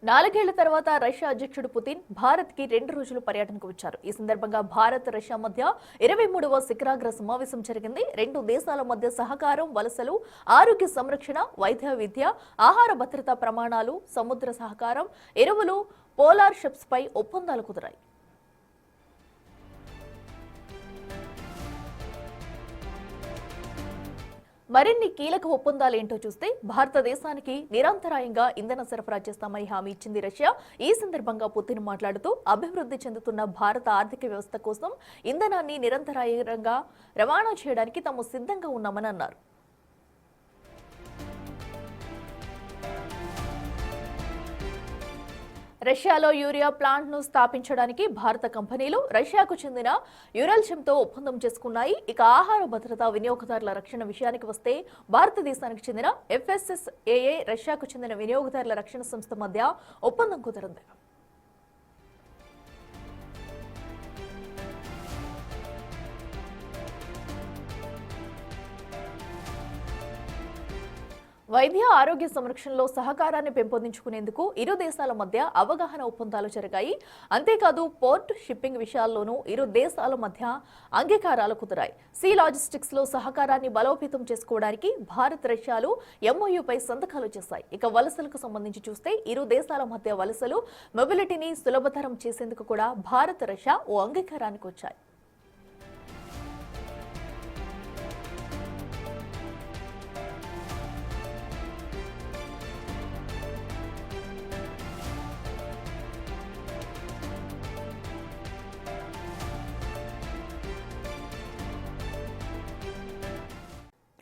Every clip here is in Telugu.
నాలుగేళ్ల తర్వాత రష్యా అధ్యక్షుడు పుతిన్ భారత్ కి 2 రోజులు పర్యటనకు వచ్చారు. ఈ సందర్భంగా భారత్ రష్యా మధ్య 23వ శిఖరాగ్ర సమావేశం జరిగింది. రెండు దేశాల మధ్య సహకారం, వలసలు, ఆరోగ్య సంరక్షణ, వైద్య విద్య, ఆహార భద్రతా ప్రమాణాలు, సముద్ర సహకారం, ఎరువులు, పోలార్ షిప్స్ పై ఒప్పందాలు కుదిరాయి. మరిన్ని కీలక ఒప్పందాలు ఏంటో చూస్తే భారతదేశానికి నిరంతరాయంగా ఇంధన సరఫరా చేస్తామని హామీ ఇచ్చింది రష్యా. ఈ సందర్భంగా పుతిన్ మాట్లాడుతూ అభివృద్ధి చెందుతున్న భారత ఆర్థిక వ్యవస్థ కోసం ఇంధనాన్ని నిరంతరాయంగా రవాణా చేయడానికి తాము సిద్ధంగా ఉన్నామని అన్నారు. రష్యాలో యూరియా ప్లాంట్ ను స్థాపించడానికి భారత కంపెనీలు రష్యాకు చెందిన యురల్చెమ్తో ఒప్పందం చేసుకున్నాయి. ఇక ఆహార భద్రత, వినియోగదారుల రక్షణ విషయానికి వస్తే భారతదేశానికి చెందిన FSSAI, రష్యాకు చెందిన వినియోగదారుల రక్షణ సంస్థ మధ్య ఒప్పందం కుదిరింది. వైద్య ఆరోగ్య సంరక్షణలో సహకారాన్ని పెంపొందించుకునేందుకు ఇరు దేశాల మధ్య అవగాహన ఒప్పందాలు జరిగాయి. అంతేకాదు పోర్ట్, షిప్పింగ్ విషయాల్లోనూ ఇరు దేశాల మధ్య అంగీకారాలు కుదిరాయి. సీ లాజిస్టిక్స్ లో సహకారాన్ని బలోపేతం చేసుకోవడానికి భారత్, రష్యాలు MOUపై సంతకాలు చేశాయి. ఇక వలసలకు సంబంధించి చూస్తే ఇరు దేశాల మధ్య వలసలు, మొబిలిటీని సులభతరం చేసేందుకు కూడా భారత్, రష్యా ఓ అంగీకారానికి వచ్చాయి.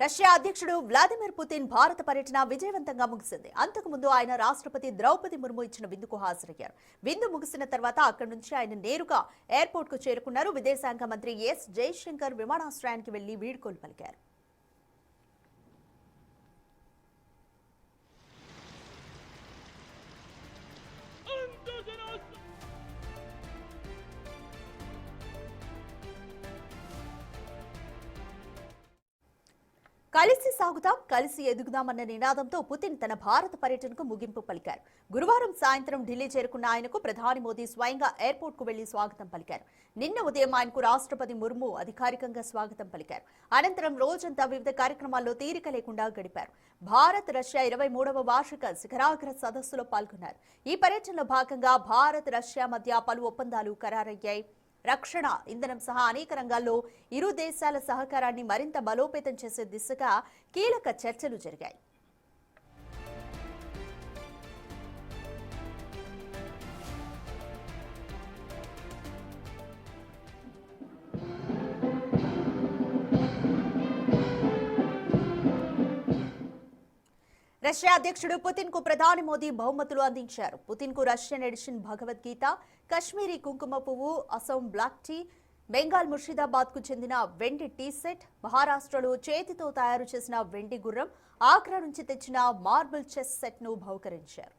రష్యా అధ్యక్షుడు వ్లాదిమిర్ పుతిన్ భారత పర్యటన విజయవంతంగా ముగిసింది. అంతకుముందు ఆయన రాష్ట్రపతి ద్రౌపది ముర్ము ఇచ్చిన విందుకు హాజరయ్యారు. విందు ముగిసిన తర్వాత అక్కడి నుంచి ఆయన నేరుగా ఎయిర్పోర్ట్ కు చేరుకున్నారు. విదేశాంగ మంత్రి ఎస్ జయశంకర్ విమానాశ్రయానికి వెళ్లి వీడ్కోలు పలికారు. కలిసి సాగుతాం, కలిసి ఎదుగుదామన్న నినాదంతో పుతిన్ తన భారత పర్యటనకు ముగింపు పలికారు. గురువారం సాయంత్రం ఢిల్లీ చేరుకున్న ఆయనకు ప్రధాని మోదీ స్వయంగా ఎయిర్పోర్ట్ కు వెళ్లి స్వాగతం పలికారు. నిన్న ఉదయం ఆయనకు రాష్ట్రపతి ముర్ము అధికారికంగా స్వాగతం పలికారు. అనంతరం రోజంతా వివిధ కార్యక్రమాల్లో తీరిక లేకుండా గడిపారు. భారత్, రష్యా 23వ వార్షిక శిఖరాగ్ర సదస్సులో పాల్గొన్నారు. ఈ పర్యటనలో భాగంగా భారత్, రష్యా మధ్య పలు ఒప్పందాలు ఖరారయ్యాయి. రక్షణ, ఇంధనం సహా అనేక రంగాల్లో ఇరు దేశాల సహకారాన్ని మరింత బలోపేతం చేసే దిశగా కీలక చర్చలు జరిగాయి. రష్యా అధ్యక్షుడు పుతిన్ కు ప్రధాని మోదీ బహుమతులు అందించారు. పుతిన్ కు రష్యన్ ఎడిషన్ భగవద్గీత, కశ్మీరీ కుంకుమ పువ్వు, అసోం బ్లాక్ టీ, బెంగాల్ ముర్షిదాబాద్ కు చెందిన వెండి టీ సెట్, మహారాష్ట్రలో చేతితో తయారు చేసిన వెండి గుర్రం, ఆగ్రా నుంచి తెచ్చిన మార్బుల్ చెస్ సెట్ ను బహుకరించారు.